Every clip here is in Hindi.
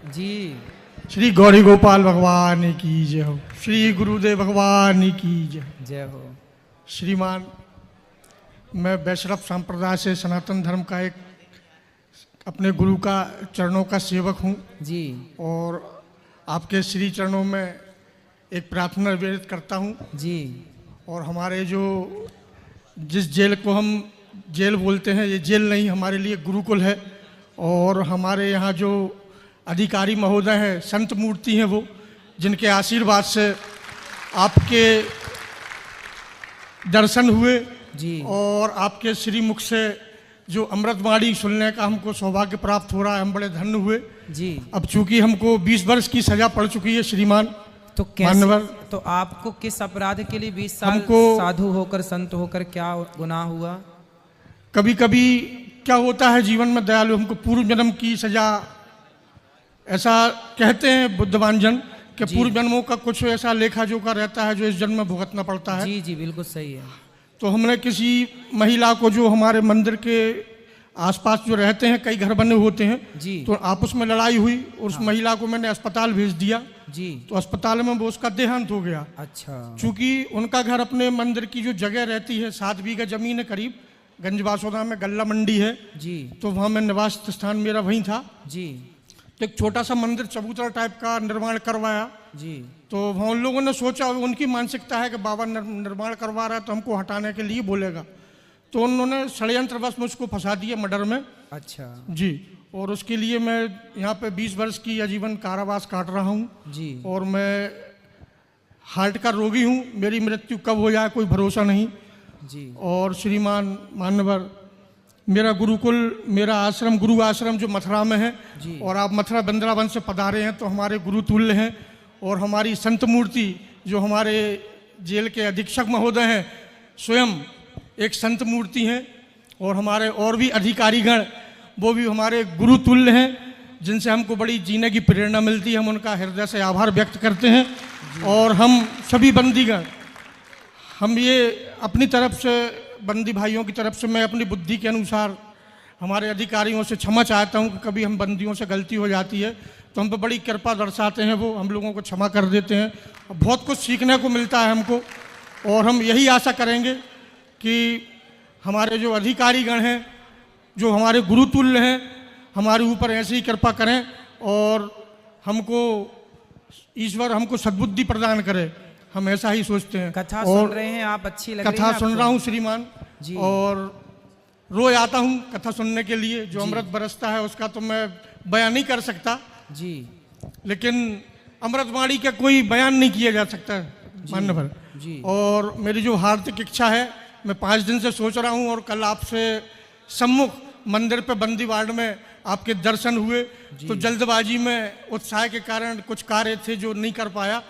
जी। श्री गौरी गोपाल भगवान की जय हो। श्री गुरुदेव भगवान की जय जय हो। श्रीमान, मैं वैष्णव संप्रदाय से सनातन धर्म का एक अपने गुरु का चरणों का सेवक हूँ जी। और आपके श्री चरणों में एक प्रार्थना निवेदित करता हूँ जी। और हमारे जो जिस जेल को हम जेल बोलते हैं, ये जेल नहीं, हमारे लिए गुरुकुल है। और हमारे यहाँ जो अधिकारी महोदय हैं, संत मूर्ति हैं, वो जिनके आशीर्वाद से आपके दर्शन हुए जी। और आपके श्री मुख से जो अमृतवाणी सुनने का हमको सौभाग्य प्राप्त हो रहा है, हम बड़े धन्य हुए जी। अब चूंकि हमको 20 वर्ष की सजा पड़ चुकी है श्रीमान, तो मान्यवर, तो आपको किस अपराध के लिए 20 साल साधु होकर संत होकर क्या गुनाह हुआ? कभी कभी क्या होता है जीवन में दयालु, हमको पूर्व जन्म की सजा, ऐसा कहते हैं बुद्धवान जन कि पूर्व जन्मों का कुछ ऐसा लेखा जोखा रहता है जो इस जन्म में भुगतना पड़ता है। जी जी, बिल्कुल सही है। तो हमने किसी महिला को, जो हमारे मंदिर के आसपास जो रहते हैं, कई घर बने होते हैं जी, तो आपस में लड़ाई हुई और उस महिला को मैंने अस्पताल भेज दिया जी। तो अस्पताल में वो उसका देहांत हो गया। अच्छा। चूंकि उनका घर अपने मंदिर की जो जगह रहती है, 7 बीघा जमीन है करीब, गंजबासोदा में गल्ला मंडी है जी, तो वहाँ मैं निवास स्थान मेरा वहीं था जी। तो एक छोटा सा मंदिर चबूतरा टाइप का निर्माण करवाया। जी। तो वहाँ उन लोगों ने सोचा, उनकी मानसिकता है कि बाबा निर्माण करवा रहा है तो हमको हटाने के लिए बोलेगा, तो उन्होंने षड्यंत्रवश मुझको फंसा दिया मर्डर में। अच्छा जी। और उसके लिए मैं यहाँ पे 20 वर्ष की आजीवन कारावास काट रहा हूँ जी। और मैं हार्ट का रोगी हूँ, मेरी मृत्यु कब हो जाए कोई भरोसा नहीं जी। और श्रीमान मान्यवर, मेरा गुरुकुल, मेरा आश्रम, गुरु आश्रम जो मथुरा में है जी। और आप मथुरा वृंदावन से पधारे हैं तो हमारे गुरु तुल्य हैं। और हमारी संत मूर्ति जो हमारे जेल के अधीक्षक महोदय हैं, स्वयं एक संत मूर्ति हैं और हमारे और भी अधिकारीगण, वो भी हमारे गुरु तुल्य हैं जिनसे हमको बड़ी जीने की प्रेरणा मिलती है। हम उनका हृदय से आभार व्यक्त करते हैं। और हम सभी बंदीगण, हम ये अपनी तरफ से, बंदी भाइयों की तरफ से, मैं अपनी बुद्धि के अनुसार हमारे अधिकारियों से क्षमा चाहता हूँ कि कभी हम बंदियों से गलती हो जाती है तो हम पे बड़ी कृपा दर्शाते हैं, वो हम लोगों को क्षमा कर देते हैं। बहुत कुछ सीखने को मिलता है हमको और हम यही आशा करेंगे कि हमारे जो अधिकारीगण हैं, जो हमारे गुरुतुल्य हैं, हमारे ऊपर ऐसे ही कृपा करें और हमको ईश्वर हमको सद्बुद्धि प्रदान करे, हम ऐसा ही सोचते हैं। कथा सुन रहे हैं आप, अच्छी लग रही है कथा सुन रहा हूँ श्रीमान जी। और रोज आता हूँ कथा सुनने के लिए, जो अमृत बरसता है उसका तो मैं बयान नहीं कर सकता जी, लेकिन अमृतवाणी का कोई बयान नहीं किया जा सकता मान्यवर जी। और मेरी जो हार्दिक इच्छा है, मैं 5 दिन से सोच रहा हूँ और कल आपसे सम्मुख मंदिर पे बंदी वार्ड में आपके दर्शन हुए तो जल्दबाजी में उत्साह के कारण कुछ कार्य थे जो नहीं कर पाया,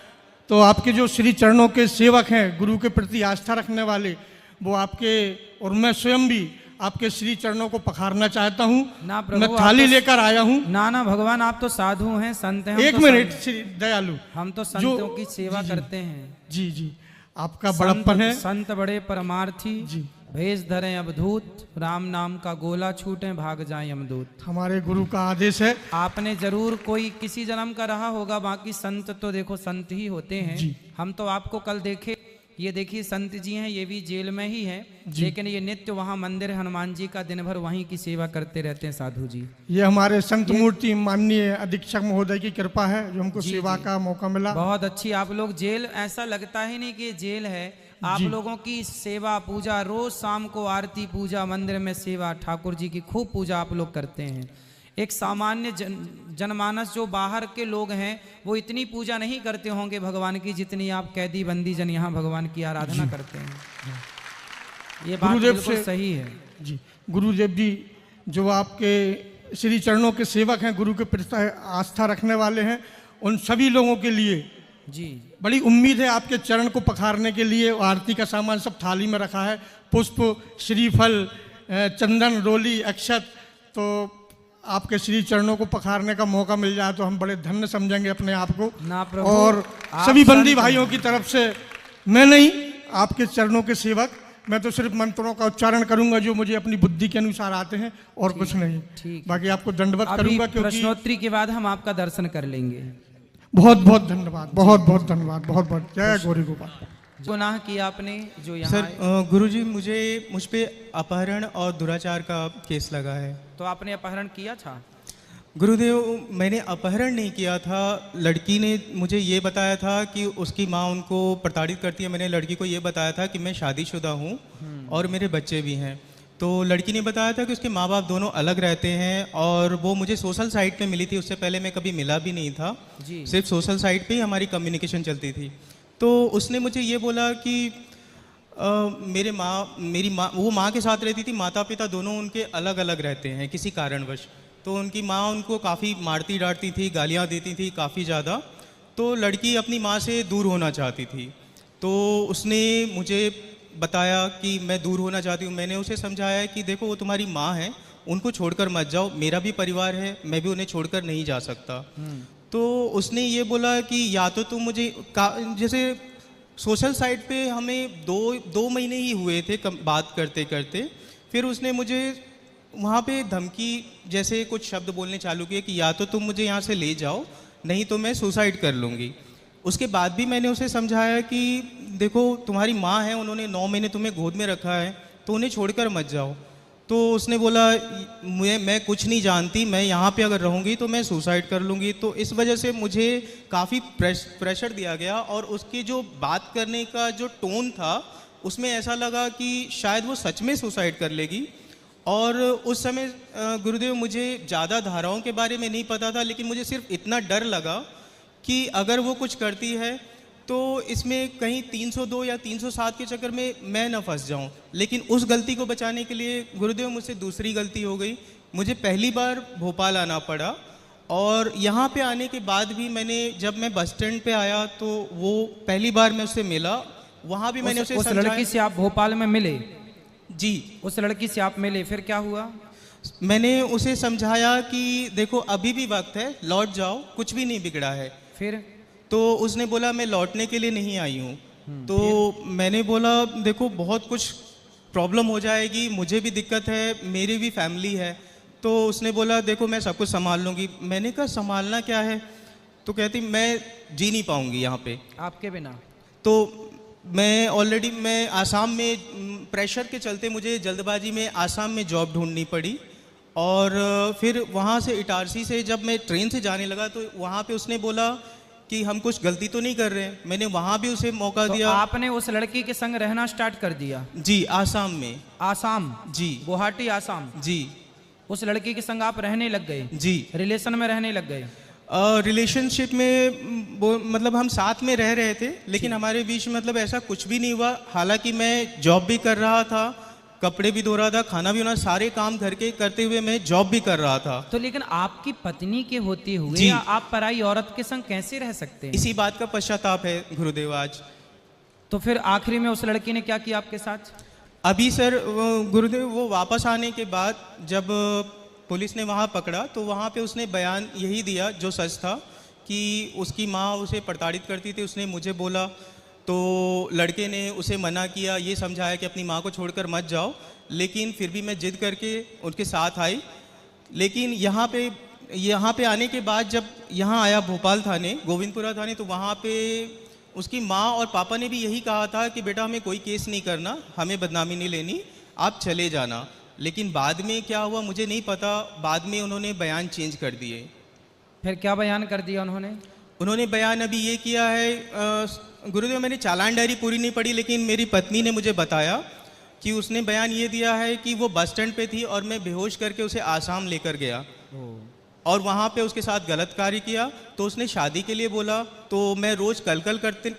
तो आपके जो श्री चरणों के सेवक हैं, गुरु के प्रति आस्था रखने वाले, वो आपके और मैं स्वयं भी आपके श्री चरणों को पखारना चाहता हूँ। मैं थाली लेकर आया हूँ। ना ना भगवान, आप तो साधु हैं, संत हैं। एक मिनट श्री दयालु, हम तो संतों की सेवा करते हैं। जी जी, आपका बड़प्पन है। संत बड़े परमार्थी जी। भेष धरे अवधूत, राम नाम का गोला छूटे भाग जाए यमदूत। हमारे गुरु का आदेश है। आपने जरूर कोई किसी जन्म का रहा होगा, बाकी संत तो देखो संत ही होते हैं। हम तो आपको कल देखे, ये देखिए संत जी हैं, ये भी जेल में ही है, लेकिन ये नित्य वहाँ मंदिर हनुमान जी का दिन भर वहीं की सेवा करते रहते हैं साधु जी। ये हमारे संत मूर्ति माननीय अधीक्षक महोदय की कृपा है जो हमको सेवा का मौका मिला। बहुत अच्छी। आप लोग जेल, ऐसा लगता ही नहीं कि जेल है, आप लोगों की सेवा पूजा, रोज शाम को आरती पूजा, मंदिर में सेवा, ठाकुर जी की खूब पूजा आप लोग करते हैं। एक सामान्य जनमानस जो बाहर के लोग हैं वो इतनी पूजा नहीं करते होंगे भगवान की जितनी आप कैदी बंदी जन यहाँ भगवान की आराधना करते हैं। ये बात बिल्कुल सही है जी। गुरुदेव जी जो आपके श्री चरणों के सेवक हैं, गुरु के प्रति आस्था रखने वाले हैं, उन सभी लोगों के लिए जी बड़ी उम्मीद है आपके चरण को पखारने के लिए। आरती का सामान सब थाली में रखा है, पुष्प, श्रीफल, चंदन, रोली, अक्षत, तो आपके श्री चरणों को पखारने का मौका मिल जाए तो हम बड़े धन्य समझेंगे अपने आप को। और सभी बंदी भाइयों की तरफ से मैं नहीं, आपके चरणों के सेवक मैं तो सिर्फ मंत्रों का उच्चारण करूंगा जो मुझे अपनी बुद्धि के अनुसार आते हैं और कुछ नहीं। ठीक। बाकी आपको दंडवत अभी करूंगा क्योंकि प्रश्नोत्तरी के बाद हम आपका दर्शन कर लेंगे। बहुत बहुत धन्यवाद, बहुत बहुत धन्यवाद, बहुत बहुत जय गौरी गोपाल। गुनाह किया आपने जो यहाँ सर आए? गुरुजी मुझ पे अपहरण और दुराचार का केस लगा है। तो आपने अपहरण किया था? गुरुदेव मैंने अपहरण नहीं किया था, लड़की ने मुझे ये बताया था कि उसकी माँ उनको प्रताड़ित करती है। मैंने लड़की को ये बताया था कि मैं शादीशुदा हूँ और मेरे बच्चे भी हैं। तो लड़की ने बताया था कि उसके माँ बाप दोनों अलग रहते हैं और वो मुझे सोशल साइट पे मिली थी। उससे पहले मैं कभी मिला भी नहीं था जी। सिर्फ सोशल साइट पे ही हमारी कम्युनिकेशन चलती थी। तो उसने मुझे ये बोला कि मेरी माँ वो माँ के साथ रहती थी, माता पिता दोनों उनके अलग अलग रहते हैं किसी कारणवश। तो उनकी माँ उनको काफ़ी मारती डांटती थी, गालियाँ देती थी काफ़ी ज़्यादा। तो लड़की अपनी माँ से दूर होना चाहती थी। तो उसने मुझे बताया कि मैं दूर होना चाहती हूँ। मैंने उसे समझाया कि देखो वो तुम्हारी माँ है, उनको छोड़कर मत जाओ, मेरा भी परिवार है, मैं भी उन्हें छोड़कर नहीं जा सकता। तो उसने ये बोला कि या तो तुम मुझे जैसे सोशल साइट पे हमें दो महीने ही हुए थे बात करते करते। फिर उसने मुझे वहाँ पे धमकी जैसे कुछ शब्द बोलने चालू किए कि या तो तुम मुझे यहाँ से ले जाओ, नहीं तो मैं सुसाइड कर लूँगी। उसके बाद भी मैंने उसे समझाया कि देखो तुम्हारी माँ है, उन्होंने 9 महीने तुम्हें गोद में रखा है, तो उन्हें छोड़कर मत जाओ। तो उसने बोला मैं कुछ नहीं जानती, मैं यहाँ पे अगर रहूँगी तो मैं सुसाइड कर लूँगी। तो इस वजह से मुझे काफ़ी प्रेशर दिया गया और उसकी जो बात करने का जो टोन था उसमें ऐसा लगा कि शायद वो सच में सुसाइड कर लेगी। और उस समय गुरुदेव मुझे ज़्यादा धाराओं के बारे में नहीं पता था, लेकिन मुझे सिर्फ इतना डर लगा कि अगर वो कुछ करती है तो इसमें कहीं 302 या 307 के चक्कर में मैं न फंस जाऊं। लेकिन उस गलती को बचाने के लिए गुरुदेव मुझसे दूसरी गलती हो गई। मुझे पहली बार भोपाल आना पड़ा और यहाँ पे आने के बाद भी जब मैं बस स्टैंड पे आया तो वो पहली बार मैं उससे मिला, वहाँ भी मैंने उसे उस लड़की से आप भोपाल में मिले? जी, उस लड़की से आप मिले, फिर क्या हुआ? मैंने उसे समझाया कि देखो अभी भी वक्त है, लौट जाओ, कुछ भी नहीं बिगड़ा है। फिर तो उसने बोला मैं लौटने के लिए नहीं आई हूँ। तो मैंने बोला देखो बहुत कुछ प्रॉब्लम हो जाएगी, मुझे भी दिक्कत है, मेरी भी फैमिली है। तो उसने बोला देखो मैं सब कुछ संभाल लूँगी। मैंने कहा संभालना क्या है? तो कहती मैं जी नहीं पाऊँगी यहाँ पे आपके बिना। तो मैं आसाम में प्रेशर के चलते मुझे जल्दबाजी में आसाम में जॉब ढूंढनी पड़ी। और फिर वहाँ से इटारसी से जब मैं ट्रेन से जाने लगा तो वहाँ पे उसने बोला कि हम कुछ गलती तो नहीं कर रहे हैं। मैंने वहाँ भी उसे मौका दिया। आपने उस लड़की के संग रहना स्टार्ट कर दिया? जी, आसाम में। आसाम? जी, गुवाहाटी आसाम। जी। उस लड़की के संग आप रहने लग गए? जी। रिलेशन में रहने लग गए? रिलेशनशिप में मतलब हम साथ में रह रहे थे, लेकिन हमारे बीच मतलब ऐसा कुछ भी नहीं हुआ। हालांकि मैं जॉब भी कर रहा था, कपड़े भी धो रहा था, खाना भी बना, सारे काम घर के करते हुए मैं जॉब भी कर रहा था। तो लेकिन आपकी पत्नी के होते हुए आप पराई औरत के संग कैसे रह सकते हैं? इसी बात का पश्चाताप है गुरुदेव आज। तो फिर आखिरी में उस लड़की ने क्या किया आपके साथ? अभी सर गुरुदेव वो वापस आने के बाद जब पुलिस ने वहाँ पकड़ा तो वहाँ पे उसने बयान यही दिया जो सच था कि उसकी माँ उसे प्रताड़ित करती थी। उसने मुझे बोला तो लड़के ने उसे मना किया, ये समझाया कि अपनी माँ को छोड़कर मत जाओ, लेकिन फिर भी मैं जिद करके उनके साथ आई। लेकिन यहाँ पे आने के बाद जब यहाँ आया भोपाल थाने, गोविंदपुरा थाने, तो वहाँ पे उसकी माँ और पापा ने भी यही कहा था कि बेटा हमें कोई केस नहीं करना, हमें बदनामी नहीं लेनी, आप चले जाना। लेकिन बाद में क्या हुआ मुझे नहीं पता, बाद में उन्होंने बयान चेंज कर दिए। फिर क्या बयान कर दिया उन्होंने? उन्होंने बयान अभी ये किया है, गुरुदेव मैंने चालान डायरी पूरी नहीं पढ़ी, लेकिन मेरी पत्नी ने मुझे बताया कि उसने बयान ये दिया है कि वो बस स्टैंड पे थी और मैं बेहोश करके उसे आसाम लेकर गया और वहाँ पे उसके साथ गलत कार्य किया। तो उसने शादी के लिए बोला, तो मैं रोज़ कल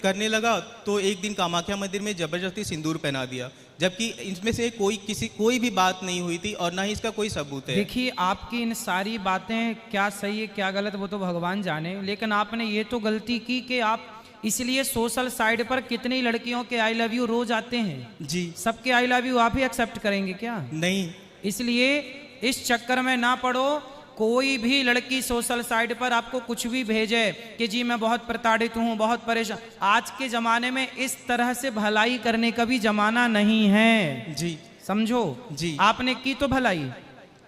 करने लगा। तो एक दिन कामाख्या मंदिर में ज़बरदस्ती सिंदूर पहना दिया, जबकि इसमें से कोई भी बात नहीं हुई थी और ना ही इसका कोई सबूत है। देखिए आपकी इन सारी बातें क्या सही है क्या गलत वो तो भगवान जाने, लेकिन आपने ये तो गलती की कि आप इसलिए सोशल साइट पर कितनी लड़कियों के आई लव यू रोज आते हैं। जी। सबके आई लव यू आप ही एक्सेप्ट करेंगे क्या? नहीं। इसलिए इस चक्कर में ना पड़ो, कोई भी लड़की सोशल साइट पर आपको कुछ भी भेजे कि जी मैं बहुत प्रताड़ित हूँ, बहुत परेशान, आज के जमाने में इस तरह से भलाई करने का भी जमाना नहीं है। जी समझो जी। आपने की तो भलाई,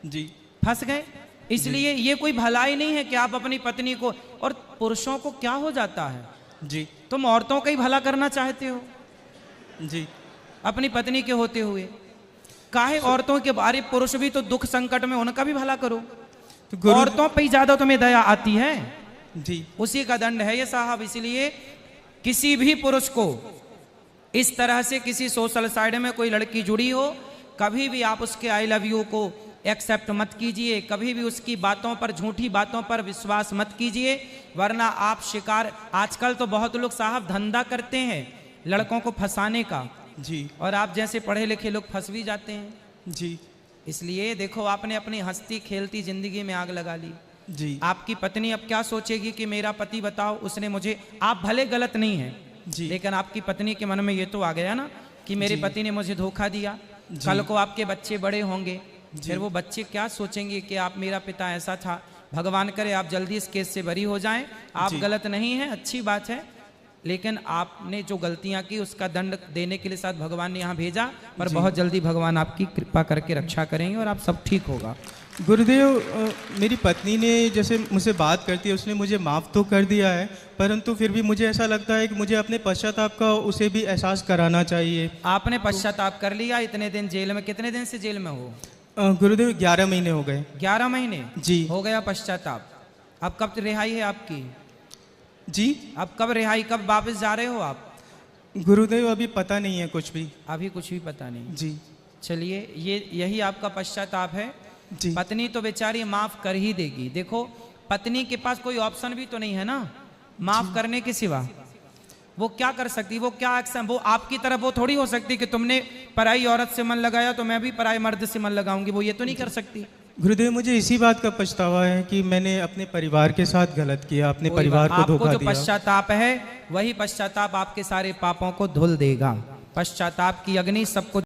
जी फंस गए। इसलिए ये कोई भलाई नहीं है कि आप अपनी पत्नी को, और पुरुषों को क्या हो जाता है, जी तुम औरतों का ही भला करना चाहते हो जी। अपनी पत्नी के होते हुए, काहे औरतों के बारे, पुरुष भी तो दुख संकट में, उनका भी भला करो। तो औरतों पे ही ज्यादा तुम्हें दया आती है, जी उसी का दंड है ये साहब। इसलिए किसी भी पुरुष को इस तरह से किसी सोशल साइट में कोई लड़की जुड़ी हो, कभी भी आप उसके आई लव यू को एक्सेप्ट मत कीजिए, कभी भी उसकी बातों पर, झूठी बातों पर विश्वास मत कीजिए, वरना आप शिकार। आजकल तो बहुत लोग साहब धंधा करते हैं लड़कों को फंसाने का, जी और आप जैसे पढ़े लिखे लोग फंस भी जाते हैं। जी इसलिए देखो, आपने अपनी हंसती खेलती जिंदगी में आग लगा ली। जी आपकी पत्नी अब क्या सोचेगी कि मेरा पति, बताओ, उसने मुझे, आप भले गलत नहीं है जी। लेकिन आपकी पत्नी के मन में ये तो आ गया ना कि मेरे जी। पति ने मुझे धोखा दिया। कल को आपके बच्चे बड़े होंगे, फिर वो बच्चे क्या सोचेंगे कि आप, मेरा पिता ऐसा था। भगवान करे आप जल्दी इस केस से बरी हो जाएं। आप जी। गलत नहीं है, अच्छी बात है, लेकिन आपने जो गलतियां की उसका दंड देने के लिए साथ भगवान ने यहाँ भेजा, पर बहुत जल्दी भगवान आपकी कृपा करके रक्षा करेंगे और आप सब ठीक होगा। गुरुदेव, मेरी पत्नी ने जैसे मुझसे बात करती है, उसने मुझे माफ़ तो कर दिया है, परंतु फिर भी मुझे ऐसा लगता है कि मुझे अपने पश्चाताप का उसे भी एहसास कराना चाहिए। आपने पश्चाताप कर लिया। इतने दिन जेल में, कितने दिन से जेल में हो? गुरुदेव 11 महीने हो गए। 11 महीने जी। हो गया पश्चाताप। अब कब रिहाई है आपकी? जी अब कब रिहाई, कब वापस जा रहे हो आप? गुरुदेव अभी पता नहीं है कुछ भी। अभी कुछ भी पता नहीं। जी चलिए, यही आपका पश्चाताप है। जी पत्नी तो बेचारी माफ कर ही देगी। देखो, पत्नी के पास कोई ऑप्शन भी तो नहीं है ना माफ करने के सिवा। वो क्या कर सकती, वो क्या एक्शन, वो आपकी तरफ वो थोड़ी हो सकती कि तुमने पराई औरत से मन लगाया तो मैं भी पराई मर्द से मन लगाऊंगी, वो ये तो नहीं कर सकती। गुरुदेव, मुझे इसी बात का पछतावा है कि मैंने अपने परिवार के साथ गलत किया, अपने परिवार को आपको धोखा जो दिया। पश्चाताप है, वही पश्चाताप आपके सारे पापों को धुल देगा। पश्चाताप की अग्नि सबको